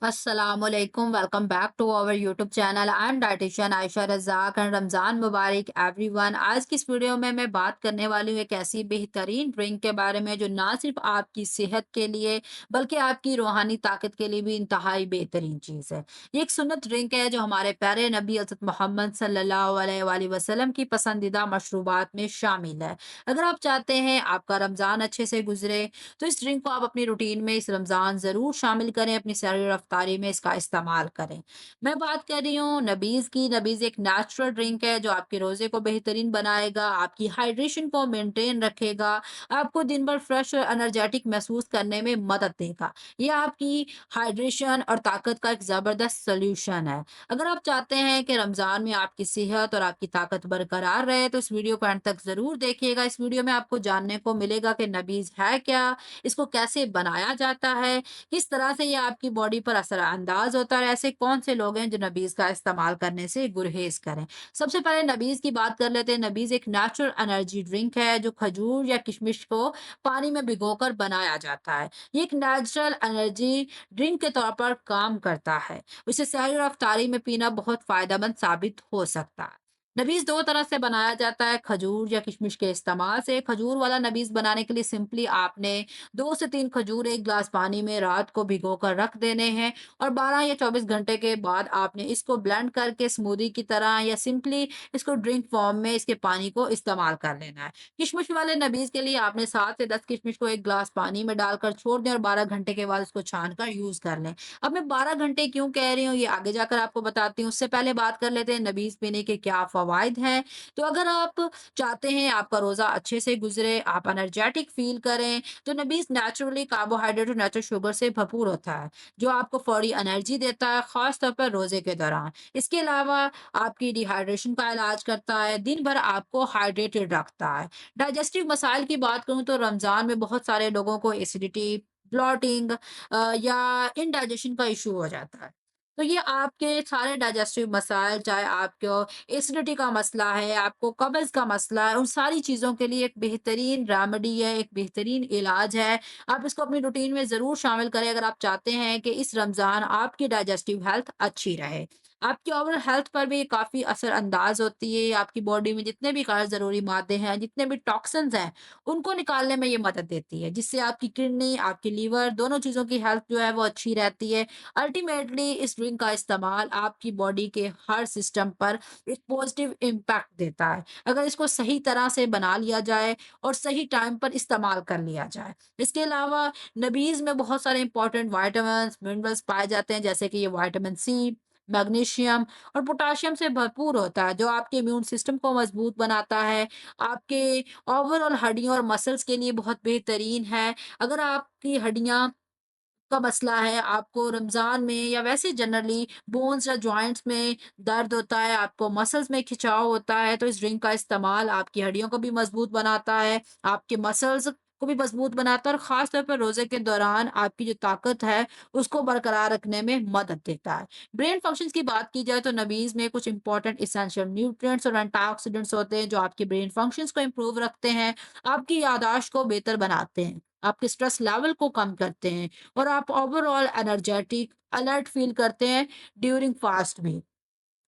Assalamualaikum. Welcome back to our YouTube channel. I am dietitian Ayesha Razzaq and Ramzan Mubarak everyone. आज की इस video में मैं बात करने वाली हूँ एक ऐसी बेहतरीन ड्रिंक के बारे में जो ना सिर्फ आपकी सेहत के लिए बल्कि आपकी रूहानी ताकत के लिए भी इंतहाई बेहतरीन चीज़ है। ये एक सुन्नत ड्रिंक है जो हमारे प्यारे नबी हज़रत मोहम्मद सल्लल्लाहु अलैहि वसल्लम की पसंदीदा मशरूबात में शामिल है। अगर आप चाहते हैं आपका रमज़ान अच्छे से गुजरे तो इस ड्रिंक को आप अपनी रूटीन में इस रमज़ान ज़रूर शामिल करें, अपनी सैर रफ्तारी में इसका इस्तेमाल करें। मैं बात कर रही हूँ नबीज़ की। नबीज़ एक नेचुरल ड्रिंक है जो आपके रोज़े को बेहतरीन बनाएगा, आपकी हाइड्रेशन को मेंटेन रखेगा, आपको दिन भर फ्रेश और एनर्जेटिक महसूस करने में मदद देगा। ये आपकी हाइड्रेशन और ताकत का एक ज़बरदस्त सॉल्यूशन है। अगर आप चाहते हैं कि रमज़ान में आपकी सेहत और आपकी ताकत बरकरार रहे तो इस वीडियो को अंत तक ज़रूर देखिएगा। इस वीडियो में आपको जानने को मिलेगा कि नबीज़ है क्या? इसको कैसे बनाया जाता है, किस तरह से ये आपकी बॉडी पर असरअंदाज होता है और ऐसे कौन से लोग हैं जो नबीज़ का इस्तेमाल करने से गुरहेज़ करें। सबसे पहले नबीज़ की बात कर लेते हैं। नबीज़ एक नेचुरल एनर्जी ड्रिंक है जो खजूर या किशमिश को पानी में भिगोकर बनाया जाता है। ये एक नेचुरल एनर्जी ड्रिंक के तौर पर काम करता है। इसे सहरी और अफ्तारी में पीना बहुत फ़ायदेमंद साबित हो सकता है। नबीज़ 2 तरह से बनाया जाता है, खजूर या किशमिश के इस्तेमाल से। खजूर वाला नबीज़ बनाने के लिए सिंपली आपने 2 से 3 खजूर 1 ग्लास पानी में रात को भिगोकर रख देने हैं और 12 या 24 घंटे के बाद आपने इसको ब्लेंड करके स्मूदी की तरह या सिंपली इसको ड्रिंक फॉर्म में इसके पानी को इस्तेमाल कर लेना है। किशमिश वाले नबीज़ के लिए आपने 7 से 10 किशमिश को 1 ग्लास पानी में डालकर छोड़ दें और 12 घंटे के बाद उसको छान कर यूज़ कर लें। अब मैं 12 घंटे क्यों कह रही हूँ, ये आगे जाकर आपको बताती हूँ। उससे पहले बात कर लेते हैं नबीज़ पीने के क्या फ़वाइद हैं। तो अगर आप चाहते हैं आपका रोज़ा अच्छे से गुज़रे, आप एनर्जेटिक फ़ील करें, तो नबीज़ नेचुरली कार्बोहाइड्रेट और नेचुरल शुगर से भरपूर होता है, जो आपको फौरी एनर्जी देता है, ख़ास तौर पर रोज़े के दौरान। इसके अलावा आपकी डिहाइड्रेशन का इलाज करता है, दिन भर आपको हाइड्रेटेड रखता है। डाइजेस्टिव मसाइल की बात करूँ तो रमज़ान में बहुत सारे लोगों को एसिडिटी, ब्लॉटिंग या इंडाइजेशन का इश्यू हो जाता है। तो ये आपके सारे डाइजेस्टिव मसाइल, चाहे आपको एसिडिटी का मसला है, आपको कब्ज़ का मसला है, उन सारी चीज़ों के लिए एक बेहतरीन रेमेडी है, एक बेहतरीन इलाज है। आप इसको अपनी रूटीन में ज़रूर शामिल करें अगर आप चाहते हैं कि इस रमज़ान आपकी डाइजेस्टिव हेल्थ अच्छी रहे। आपकी ओवरऑल हेल्थ पर भी काफ़ी असरअंदाज़ होती है। आपकी बॉडी में जितने भी गैर ज़रूरी मादे हैं, जितने भी टॉक्सिन्स हैं, उनको निकालने में ये मदद देती है, जिससे आपकी किडनी, आपकी लीवर दोनों चीज़ों की हेल्थ जो है वो अच्छी रहती है। अल्टीमेटली इस ड्रिंक का इस्तेमाल आपकी बॉडी के हर सिस्टम पर एक पॉजिटिव इम्पैक्ट देता है, अगर इसको सही तरह से बना लिया जाए और सही टाइम पर इस्तेमाल कर लिया जाए। इसके अलावा नबीज़ में बहुत सारे इंपॉर्टेंट विटामिन्स, मिनरल्स पाए जाते हैं, जैसे कि ये विटामिन सी, मैग्नीशियम और पोटेशियम से भरपूर होता है, जो आपके इम्यून सिस्टम को मजबूत बनाता है। आपके ओवरऑल हड्डियों और मसल्स के लिए बहुत बेहतरीन है। अगर आपकी हड्डियाँ का मसला है, आपको रमज़ान में या वैसे जनरली बोन्स या जॉइंट्स में दर्द होता है, आपको मसल्स में खिंचाव होता है, तो इस ड्रिंक का इस्तेमाल आपकी हड्डियों को भी मज़बूत बनाता है, आपके मसल्स को भी मज़बूत बनाता है और ख़ास तौर पर रोज़े के दौरान आपकी जो ताकत है, उसको बरकरार रखने में मदद देता है। ब्रेन फंक्शंस की बात की जाए तो नबीज़ में कुछ इंपॉर्टेंट एसेंशियल न्यूट्रिएंट्स और एंटीऑक्सीडेंट्स होते हैं, जो आपके ब्रेन फंक्शंस को इम्प्रूव रखते हैं, आपकी याददाश्त को बेहतर बनाते हैं, आपके स्ट्रेस लेवल को कम करते हैं और आप ओवरऑल एनर्जेटिक, अलर्ट फील करते हैं ड्यूरिंग फास्ट भी।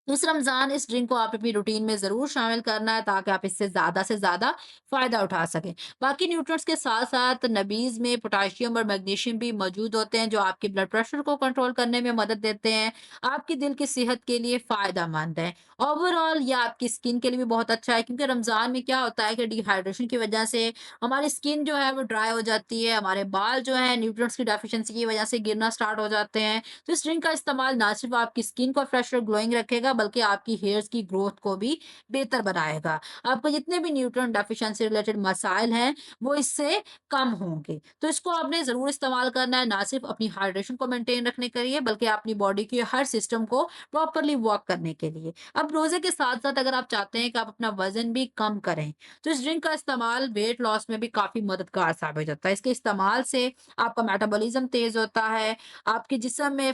इस रमज़ान इस ड्रिंक को आप अपनी रूटीन में ज़रूर शामिल करना है ताकि आप इससे ज़्यादा से ज़्यादा फ़ायदा उठा सकें। बाकी न्यूट्रिएंट्स के साथ-साथ नबीज़ में पोटेशियम और मैग्नीशियम भी मौजूद होते हैं, जो आपके ब्लड प्रेशर को कंट्रोल करने में मदद देते हैं, आपके दिल की सेहत के लिए फ़ायदेमंद हैं। ओवरऑल ये आपकी स्किन के लिए भी बहुत अच्छा है, क्योंकि रमज़ान में क्या होता है कि डिहाइड्रेशन की वज़ह से हमारी स्किन जो है वो ड्राई हो जाती है, हमारे बाल जो हैं न्यूट्रिएंट्स की डेफिशिएंसी की वज़ह से गिरना स्टार्ट हो जाते हैं। तो इस ड्रिंक का इस्तेमाल ना सिर्फ आपकी स्किन को फ्रेश और ग्लोइंग रखेगा, बल्कि आपकी हेयर्स की ग्रोथ को भी बेहतर बनाएगा। आपको जितने भी न्यूट्रिएंट डेफिशिएंसी रिलेटेड मसाइल हैं, वो इससे कम होंगे। तो इसको आपने ज़रूर इस्तेमाल करना है, ना सिर्फ अपनी हाइड्रेशन को मेंटेन रखने के लिए, बल्कि अपनी बॉडी के हर सिस्टम को प्रॉपर्ली वर्क करने के लिए। अब रोज़े के साथ-साथ अगर आप चाहते हैं कि आप अपना वज़न भी कम करें, तो इस ड्रिंक का इस्तेमाल वेट लॉस में भी काफ़ी मददगार साबित होता है। इसके इस्तेमाल से आपका मेटाबॉलिज़्म तेज़ होता है, आपके जिस्म में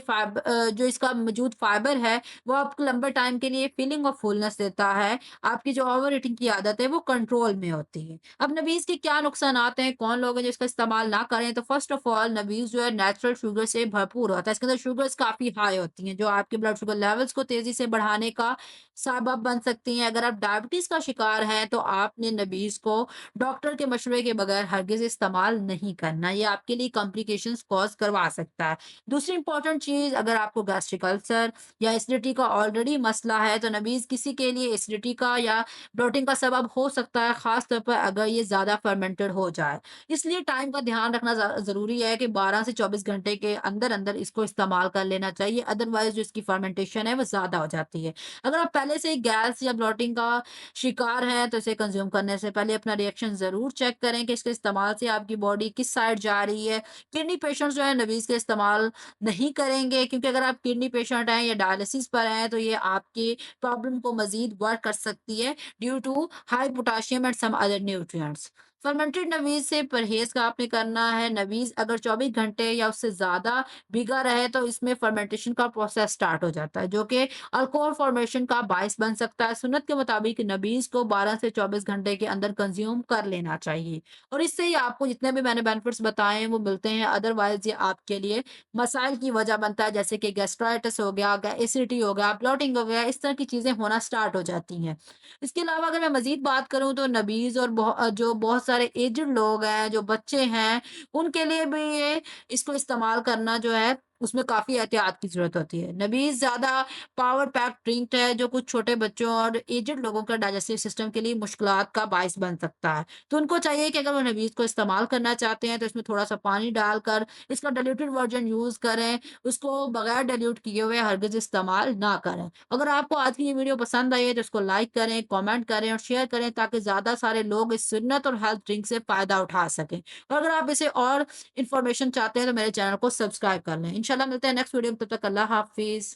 जो इसका मौजूद फाइबर है, वो आपको लंबे टाइम के लिए फीलिंग ऑफ फुलनेस देता है, आपकी जो ओवर ईटिंग की आदत है वो कंट्रोल में होती है। अब नबीज़ के क्या नुकसानात हैं, कौन लोग हैं जो इसका इस्तेमाल ना करें? तो फर्स्ट ऑफ ऑल नबीज़ जो है नेचुरल शुगर से भरपूर होता है। इसके अंदर शुगर्स काफ़ी हाई होती हैं, जो आपके ब्लड शुगर लेवल्स को तेज़ी से बढ़ाने का सबब बन सकती हैं। अगर आप डायबिटीज़ का शिकार हैं, तो आपने नबीज़ को डॉक्टर के मशवरे के बगैर हरगिज़ इस्तेमाल नहीं करना। ये आपके लिए कॉम्प्लिकेशंस कॉज़ करवा सकता है। दूसरी इम्पोर्टेंट चीज़, अगर आपको गैस्ट्रिक अल्सर या एसिडिटी का ऑलरेडी मसला है, तो नबीज़ किसी के लिए एसिडिटी का या ब्लोटिंग का सबब हो सकता है, ख़ास तौर पर अगर ये ज़्यादा फर्मेंटेड हो जाए। इसलिए टाइम का ध्यान रखना ज़रूरी है कि 12 से 24 घंटे के अंदर-अंदर इसको इस्तेमाल कर लेना चाहिए, अदरवाइज़ जो इसकी फर्मेंटेशन है वो ज़्यादा हो जाती है। अगर आप पहले से ही गैस या ब्लोटिंग का शिकार हैं, तो इसे कंज़्यूम करने से पहले अपना रिएक्शन ज़रूर चेक करें कि इसके इस्तेमाल से आपकी बॉडी किस साइड जा रही है। किडनी पेशेंट्स जो है नबीज़ का इस्तेमाल नहीं करेंगे, क्योंकि अगर आप किडनी पेशेंट हैं या डायलिसिस पर हैं, तो ये आपकी प्रॉब्लम को मज़ीद वर्क कर सकती है due to high potassium and some other nutrients. Fermented नबीज़ से परहेज़ का आपने करना है। नबीज़ अगर 24 घंटे या उससे ज़्यादा भीगा रहे, तो इसमें फर्मेंटेशन का प्रोसेस स्टार्ट हो जाता है, जो कि अल्कोहल फॉर्मेशन का बायस बन सकता है। सुन्नत के मुताबिक नबीज़ को 12 से 24 घंटे के अंदर कंज़्यूम कर लेना चाहिए, और इससे ही आपको जितने भी मैंने बेनिफिट्स बताए हैं वो मिलते हैं। अदरवाइज़ ये आपके लिए मसाइल की वजह बनता है, जैसे कि गैस्ट्राइटिस हो गया, एसिडिटी हो गया, ब्लोटिंग हो गया, इस तरह की चीज़ें होना स्टार्ट हो जाती हैं। इसके अलावा अगर मैं मज़ीद बात करूँ, तो नबीज़ और जो बहुत सारे एज्ड लोग हैं, जो बच्चे हैं, उनके लिए भी ये इसको इस्तेमाल करना जो है उसमें काफ़ी एहतियात की ज़रूरत होती है। नबीज़ ज़्यादा पावर पैक्ड ड्रिंक है, जो कुछ छोटे बच्चों और एज्ड लोगों का डाइजेस्टिव सिस्टम के लिए मुश्किलात का बायस बन सकता है। तो उनको चाहिए कि अगर वो नबीज़ को इस्तेमाल करना चाहते हैं, तो इसमें थोड़ा-सा पानी डालकर इसका डाइल्यूटेड वर्ज़न यूज़ करें। उसको बगैर डाइल्यूट किए हुए हरगिज़ इस्तेमाल ना करें। अगर आपको आज की ये वीडियो पसंद आई है, तो इसको लाइक करें, कमेंट करें और शेयर करें, ताकि ज़्यादा सारे लोग इस सुन्नत और हेल्थ ड्रिंक से फ़ायदा उठा सकें। और अगर आप इसे और इन्फॉर्मेशन चाहते हैं, तो मेरे चैनल को सब्सक्राइब कर लें। इंशाल्लाह मिलते हैं नेक्स्ट वीडियो में, तब तक अल्लाह हाफ़िज़।